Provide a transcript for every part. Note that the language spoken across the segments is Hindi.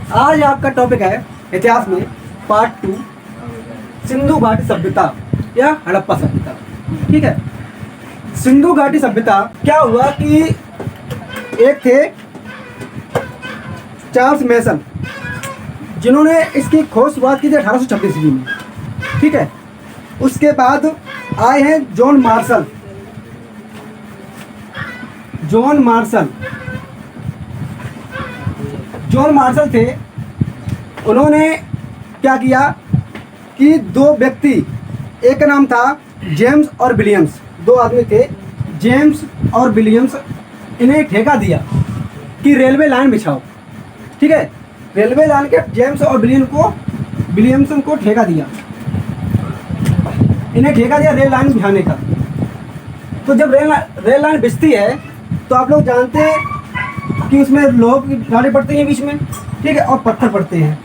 आज आपका टॉपिक है इतिहास में पार्ट 2 सिंधु घाटी सभ्यता या हड़प्पा सभ्यता। ठीक है, सिंधु घाटी सभ्यता क्या हुआ कि एक थे चार्ल्स मैसन, जिन्होंने इसकी खोज शुरुआत की थी 1826 ईस्वी में। ठीक है, उसके बाद आए हैं जॉन मार्शल। जॉन मार्शल थे, उन्होंने क्या किया कि दो व्यक्ति, एक का नाम था जेम्स और विलियम्स, दो आदमी थे जेम्स और विलियम्स, इन्हें ठेका दिया कि रेलवे लाइन बिछाओ। ठीक है, रेलवे लाइन के जेम्स और विलियम्स को ठेका दिया, इन्हें ठेका दिया रेल लाइन बिछाने का। तो जब रेल लाइन बिछती है तो आप लोग जानते हैं कि उसमें लोह की गाड़ी पड़ती हैं बीच में, ठीक है, और पत्थर पड़ते हैं।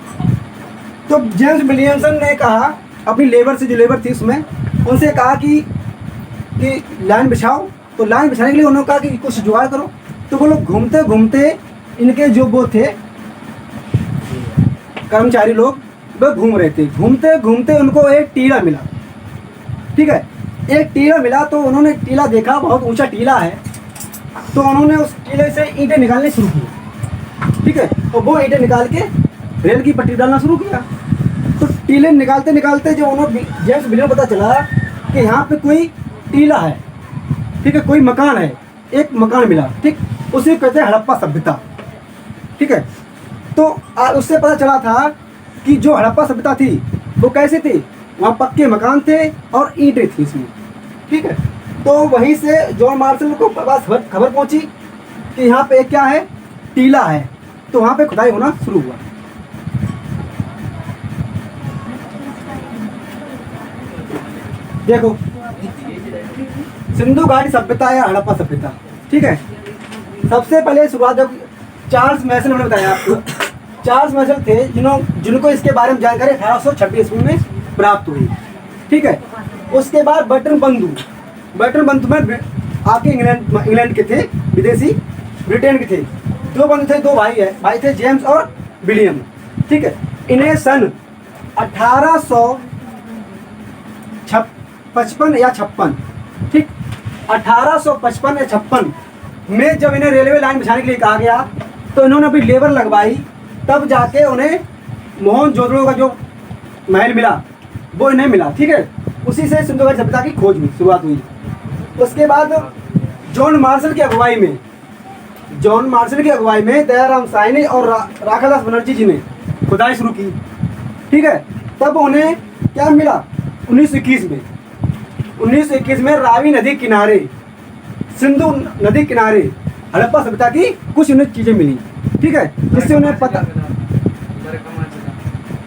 तो जेम्स विलियमसन ने कहा अपनी लेबर से, जो लेबर थी उसमें, उनसे कहा कि लाइन बिछाओ। तो लाइन बिछाने के लिए उन्होंने कहा कि कुछ जुगाड़ करो। तो वो लोग घूमते घूमते, इनके जो वो थे कर्मचारी लोग, वो घूम रहे थे, घूमते घूमते उनको एक टीला मिला। ठीक है, एक टीला मिला तो उन्होंने टीला देखा, बहुत ऊंचा टीला है, तो उन्होंने उस टीले से ईंटें निकालने शुरू की। ठीक है, और वो ईंटें निकाल के रेल की पट्टी डालना शुरू किया। तो टीले निकालते निकालते जब उन्होंने जेम्स विलियम पता चला कि यहाँ पे कोई टीला है, ठीक है, कोई मकान है, एक मकान मिला, ठीक, उसे कहते हैं हड़प्पा सभ्यता। ठीक है, तो उससे पता चला था कि जो हड़प्पा सभ्यता थी वो कैसे थी, वहाँ पक्के मकान थे और ईंटें थी इसमें। ठीक है, तो वहीं से जॉन मार्शल को पास खबर पहुंची कि यहाँ पे क्या है, टीला है। तो वहाँ पे खुदाई होना शुरू हुआ। देखो, सिंधु घाटी सभ्यता या हड़प्पा सभ्यता। ठीक है, सबसे पहले शुरुआत जब चार्ल्स मैसन, मैंने बताया आपको, चार्ल्स मैसन थे जिनको इसके बारे में जानकारी 1826 ईस्वी में प्राप्त हुई। ठीक है, उसके बाद बटन बंधु में आके इंग्लैंड के थे, विदेशी ब्रिटेन के थे। दो बंधु थे, दो भाई थे, जेम्स और विलियम। ठीक है, इन्हें सन 1855 या 56, ठीक, 1855 या 56 में जब इन्हें रेलवे लाइन बिछाने के लिए कहा गया तो इन्होंने अपनी लेबर लगवाई, तब जाके उन्हें मोहनजोदड़ो का जो महल मिला वो इन्हें मिला। ठीक है, उसी से सिंधु घाटी सभ्यता की खोज हुई, शुरुआत हुई। उसके बाद जॉन मार्शल की अगुवाई में दयाराम साहनी और राखादास बनर्जी जी ने खुदाई शुरू की। ठीक है, तब उन्हें क्या मिला, 1921 में रावी नदी किनारे, सिंधु नदी किनारे हड़प्पा सभ्यता की कुछ उन्हें चीजें मिली। ठीक है, जिससे उन्हें पता,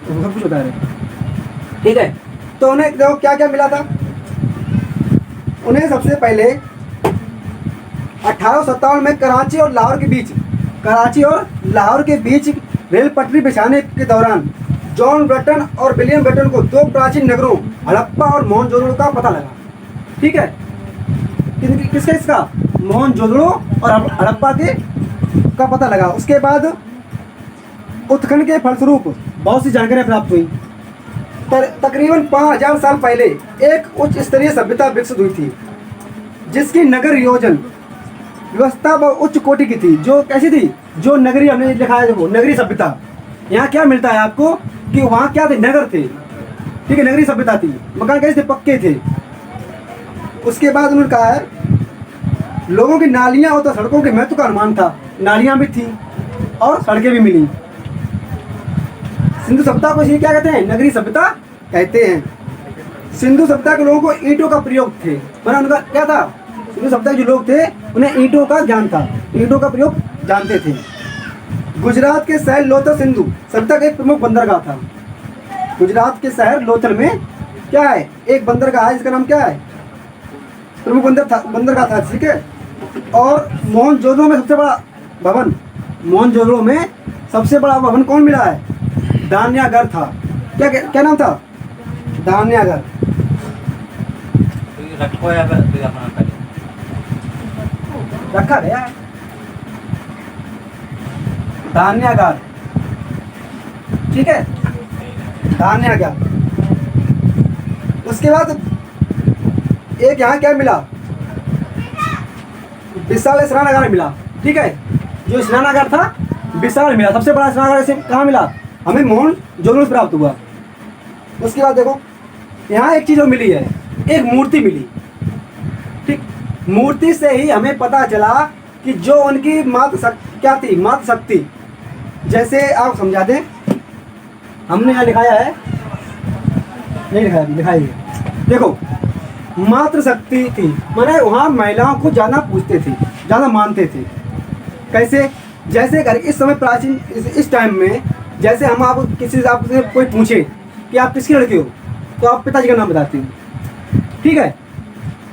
सब कुछ बता रहे। ठीक है, तो उन्हें देखो क्या क्या मिला था। उन्हें सबसे पहले 1857 में कराची और लाहौर के बीच रेल पटरी बिछाने के दौरान जॉन ब्रटन और विलियम ब्रटन को दो प्राचीन नगरों हड़प्पा और मोहनजोदड़ो का पता लगा। ठीक है, किसका, इसका मोहनजोदड़ो और हड़प्पा का पता लगा। उसके बाद उत्खनन के फलस्वरूप बहुत सी जानकारियां प्राप्त हुई। तकरीबन 5000 साल पहले एक उच्च स्तरीय सभ्यता विकसित हुई थी, जिसकी नगर योजन व्यवस्था व उच्च कोटि की थी। जो कैसी थी, जो नगरी, हमने लिखा है देखो, नगरी सभ्यता। यहाँ क्या मिलता है आपको कि वहाँ क्या थे, नगर थे। ठीक है, नगरी सभ्यता थी, मकान कैसे थे, पक्के थे। उसके बाद उन्होंने कहा है लोगों की नालियाँ और सड़कों के महत्व का अनुमान था, नालियाँ भी थी और सड़कें भी मिली। सिंधु सभ्यता को इसलिए क्या कहते हैं, नगरी सभ्यता कहते हैं। सिंधु सभ्यता के लोगों को ईंटों का प्रयोग थे, मतलब उनका क्या था, सिंधु सभ्यता के जो लोग थे उन्हें ईंटों का ज्ञान था, ईंटों का प्रयोग जानते थे। गुजरात के शहर लोथल सिंधु सभ्यता का एक प्रमुख बंदरगाह था। गुजरात के शहर लोथल में क्या है, एक बंदरगाह है, इसका नाम क्या है, प्रमुख बंदरगाह था। ठीक है, और मोहनजोदड़ो में सबसे बड़ा भवन, मोहनजोदड़ो में सबसे बड़ा भवन कौन मिला है, धान्यागार था। क्या नाम था, धान्यागार। रखा गया है धान्यागार। ठीक है, धान्य आ गया। उसके बाद एक यहाँ क्या मिला, विशाल स्नानागार मिला। ठीक है, जो स्नानागार था विशाल मिला, सबसे बड़ा स्नानागार ऐसे कहाँ मिला, हमें मोहनजोदड़ो से प्राप्त हुआ। उसके बाद देखो यहाँ एक चीज़ और मिली है, एक मूर्ति मिली। ठीक, मूर्ति से ही हमें पता चला कि जो उनकी क्या थी, मातृ शक्ति। जैसे आप समझा दें, हमने यहाँ लिखाया है, नहीं लिखाया, दिखाइए। देखो मातृशक्ति थी, माने वहाँ महिलाओं को ज़्यादा पूजते थे, ज़्यादा मानते थे। कैसे, जैसे अगर इस समय प्राचीन इस टाइम में जैसे हम आप किसी से आपसे कोई पूछे कि आप किसकी लड़की हो, तो आप पिताजी का नाम बताते हो। ठीक है,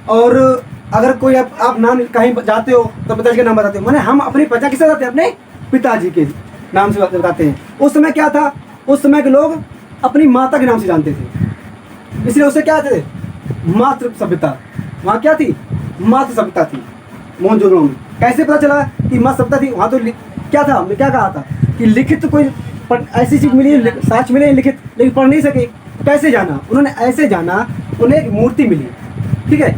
और अगर कोई आप नाम कहीं जाते हो तो पिताजी का नाम बताते हो। माने हम अपनी पहचान किससे बताते हैं, अपने पिताजी के नाम से बताते हैं। उस समय क्या था, उस समय के लोग अपनी माता के नाम से जानते थे, इसलिए उससे क्या थे, मातृ सभ्यता। वहाँ क्या थी, मातृ सभ्यता थी मोहनजोदड़ो में। कैसे पता चला कि मातृ सभ्यता थी, वहाँ तो क्या था, मैं क्या कहा था कि लिखित कोई ऐसी चीज़ मिली, साक्ष्य मिले लिखित, लेकिन पढ़ नहीं सके। कैसे जाना, उन्होंने ऐसे जाना, उन्हें एक मूर्ति मिली। ठीक है,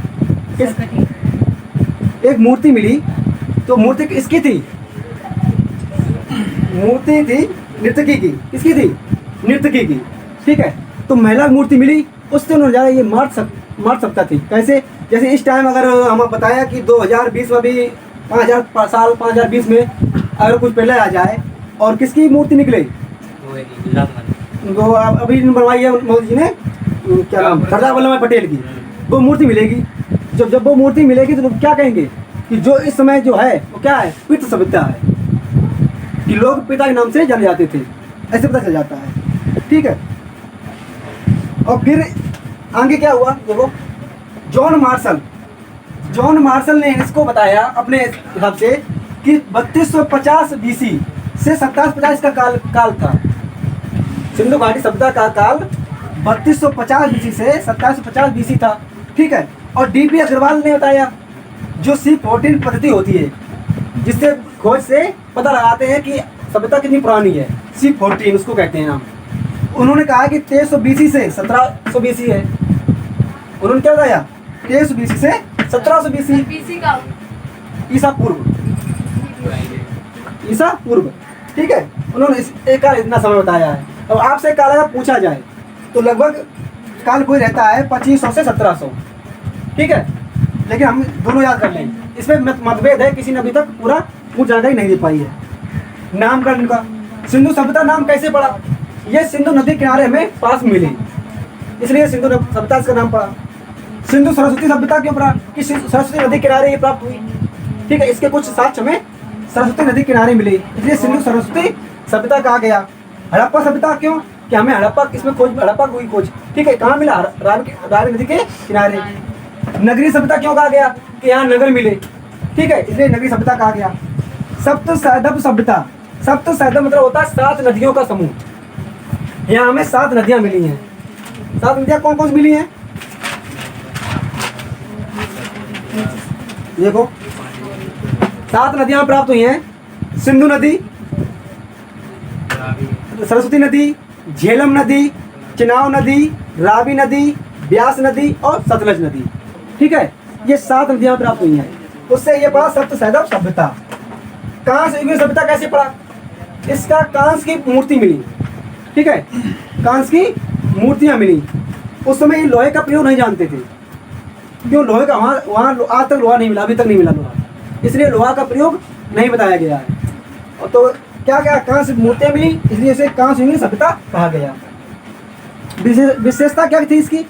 एक मूर्ति मिली, तो मूर्ति किसकी थी, मूर्ति थी नर्तकी की। किसकी थी, नर्तकी की। ठीक है, तो महिला मूर्ति मिली, उससे उन्होंने जाना ये मातृ सभ्यता थी। कैसे, जैसे इस टाइम अगर हमें बताया कि 2020 में भी 5020 में अगर कुछ पहले आ जाए और किसकी मूर्ति निकले, वो अभी बनवाई है मोदी जी ने, क्या नाम, सरदार वल्लभ भाई पटेल की, वो मूर्ति मिलेगी। जब वो मूर्ति मिलेगी तो लोग क्या कहेंगे कि जो इस समय जो है वो क्या है, पितृ सभ्यता है, कि लोग पिता के नाम से जाने जाते थे, ऐसे पता चल जाता है। ठीक है, और फिर आगे क्या हुआ, देखो जॉन मार्शल ने इसको बताया अपने हिसाब से कि 3250 BC से 2750 का काल था। सिंधु घाटी सभ्यता का काल 3250 BC से 2750 BC था। ठीक है, और DP अग्रवाल ने बताया जो C14 पद्धति होती है, जिससे खोज से पता लगाते हैं कि सभ्यता कितनी पुरानी है, C14 उसको कहते हैं नाम। उन्होंने कहा कि 1300 BC से 1700 BC है। उन्होंने क्या बताया, 1300 BC से 1700 BC का ईसा पूर्व। ठीक है, उन्होंने एक इतना समय बताया है। अब आपसे काल अगर पूछा जाए तो लगभग काल कोई रहता है 2500 से 1700। ठीक है, लेकिन हम दोनों याद कर लें, इसमें मतभेद है, किसी ने अभी तक पूरा पूरी जानकारी नहीं दे पाई है। नामकरण का, सिंधु सभ्यता नाम कैसे पड़ा, ये सिंधु नदी किनारे हमें पास मिली, इसलिए सिंधु सभ्यता इसका नाम पड़ा। सिंधु सरस्वती सभ्यता क्यों पड़ा, कि सरस्वती नदी किनारे ये प्राप्त हुई। ठीक है, इसके कुछ साक्ष्य हमें सरस्वती नदी किनारे मिले, इसलिए सिंधु सरस्वती सभ्यता कहा गया। हड़प्पा सभ्यता क्यों, कि हमें हड़प्पा, इसमें खोज, हड़प्पा हुई खोज। ठीक है, कहाँ मिला, रावी नदी के किनारे। नगरीय सभ्यता क्यों कहा गया, कि यहाँ नगर मिले। ठीक है, इसलिए नगरीय सभ्यता कहा गया। सप्त सैंधव सभ्यता, सप्त सैंधव मतलब होता है 7 नदियों का समूह। यहाँ हमें 7 नदियाँ मिली हैं। 7 नदियाँ कौन कौन सी मिली हैं, देखो 7 नदियाँ प्राप्त हुई हैं, सिंधु नदी, सरस्वती नदी, झेलम नदी, चिनाब नदी, रावी नदी, ब्यास नदी और सतलज नदी। ठीक है, ये 7 नदियाँ प्राप्त हुई हैं। उससे ये पड़ा सप्त सैंधव सभ्यता। कांस्य युगीन सभ्यता कैसे पड़ा, इसका कांस्य की मूर्ति मिली। ठीक है, कांस्य की मूर्तियाँ मिली। उस समय ये लोहे का प्रयोग नहीं जानते थे, क्यों, लोहे का वहाँ आज तक लोहा नहीं मिला, अभी तक नहीं मिला लोहा, इसलिए लोहा का प्रयोग नहीं बताया गया है। और तो क्या क्या कांस्य मूर्तियाँ मिली, इसलिए इसे कांस्य युगीन सभ्यता कहा गया। विशेषता क्या थी इसकी,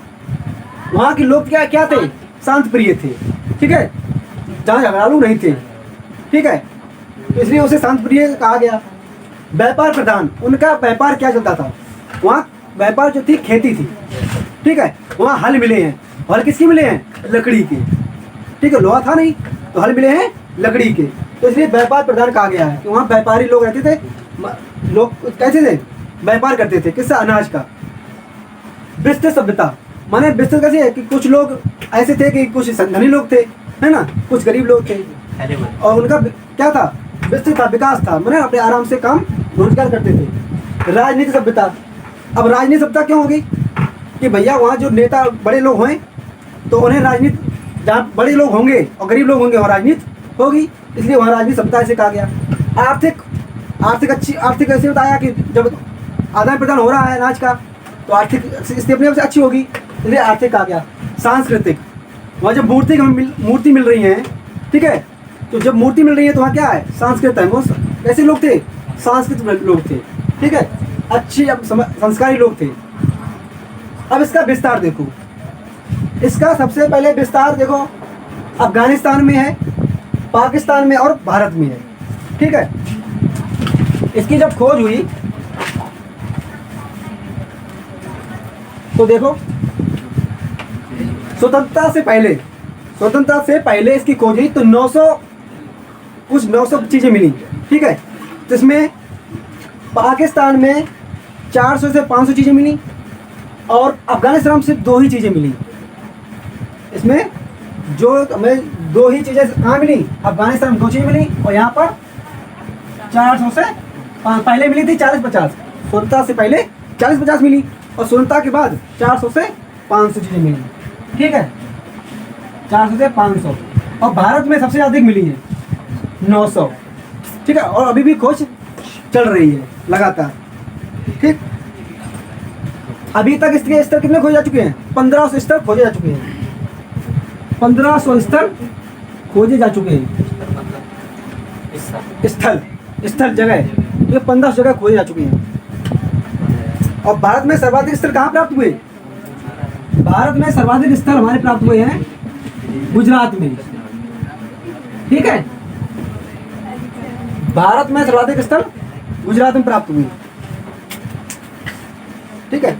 वहाँ के लोग क्या थे, शांत प्रिय थे। ठीक है, जहाँ झगड़ालू नहीं थे। ठीक है, तो इसलिए उसे शांत प्रिय कहा गया। व्यापार प्रधान, उनका व्यापार क्या चलता था, वहाँ व्यापार जो थी खेती थी। ठीक है, वहाँ हल मिले हैं, हल किसकी मिले हैं, लकड़ी के। ठीक है, लोहा था नहीं तो हल मिले हैं लकड़ी के, तो इसलिए व्यापार प्रधान कहा गया है कि वहाँ व्यापारी लोग रहते थे, लोग कैसे थे, व्यापार करते थे, किससे, अनाज का। विस्तृत सभ्यता, माने विस्तृत कैसे है कि कुछ लोग ऐसे थे कि कुछ धनी लोग थे, है ना, कुछ गरीब लोग थे, और उनका क्या था, विस्तृत था, विकास था, माने अपने आराम से काम रोजगार करते थे। राजनीति सभ्यता। अब राजनीति सभ्यता क्यों होगी कि भैया वहाँ जो नेता बड़े लोग हैं तो उन्हें राजनीति, जहाँ बड़े लोग होंगे और गरीब लोग होंगे वहाँ राजनीति होगी, इसलिए वहाँ राजनीति सभ्यता ऐसे कहा गया। आर्थिक ऐसे बताया कि जब आदान प्रदान हो रहा है अनाज का तो आर्थिक स्थिति अपने आप से अच्छी होगी, इसलिए आर्थिक कहा गया। सांस्कृतिक, वहाँ जब मूर्ति मिल रही है, ठीक है, तो जब मूर्ति मिल रही है तो वहाँ क्या है, सांस्कृत है। वो ऐसे लोग थे, सांस्कृतिक लोग थे, ठीक है, अच्छी संस्कारी लोग थे। अब इसका विस्तार देखो, इसका सबसे पहले विस्तार देखो, अफगानिस्तान में है, पाकिस्तान में और भारत में है, ठीक है। इसकी जब खोज हुई तो देखो स्वतंत्रता से पहले इसकी खोज हुई तो 900 चीज़ें मिली, ठीक है। तो इसमें पाकिस्तान में 400 से 500 चीज़ें मिली और अफगानिस्तान में सिर्फ 2 ही चीज़ें मिली। इसमें जो हमें 2 ही चीज़ें कहाँ मिली, अफगानिस्तान में 2 चीज़ें मिली और यहाँ पर 400 से पहले मिली थी 40-50, स्वतंत्रता से पहले 40-50 मिली और स्वतंत्रता के बाद 400 से 500 चीज़ें मिली, ठीक है, 400 से 500। और भारत में सबसे अधिक मिली है 900, ठीक है, और अभी भी खोज चल रही है लगातार, ठीक। अभी तक इसके स्तर कितने खोजे जा चुके हैं, 1500 स्तर खोजे जा चुके हैं, 1500 स्तर खोजे जा चुके हैं। स्थल जगह, ये 1500 जगह खोजे जा चुके हैं। और भारत में सर्वाधिक स्थल कहाँ प्राप्त हुए, भारत में सर्वाधिक स्थल हमारे प्राप्त हुए हैं गुजरात में, ठीक है, भारत में सर्वाधिक स्थल गुजरात में प्राप्त हुए, ठीक है।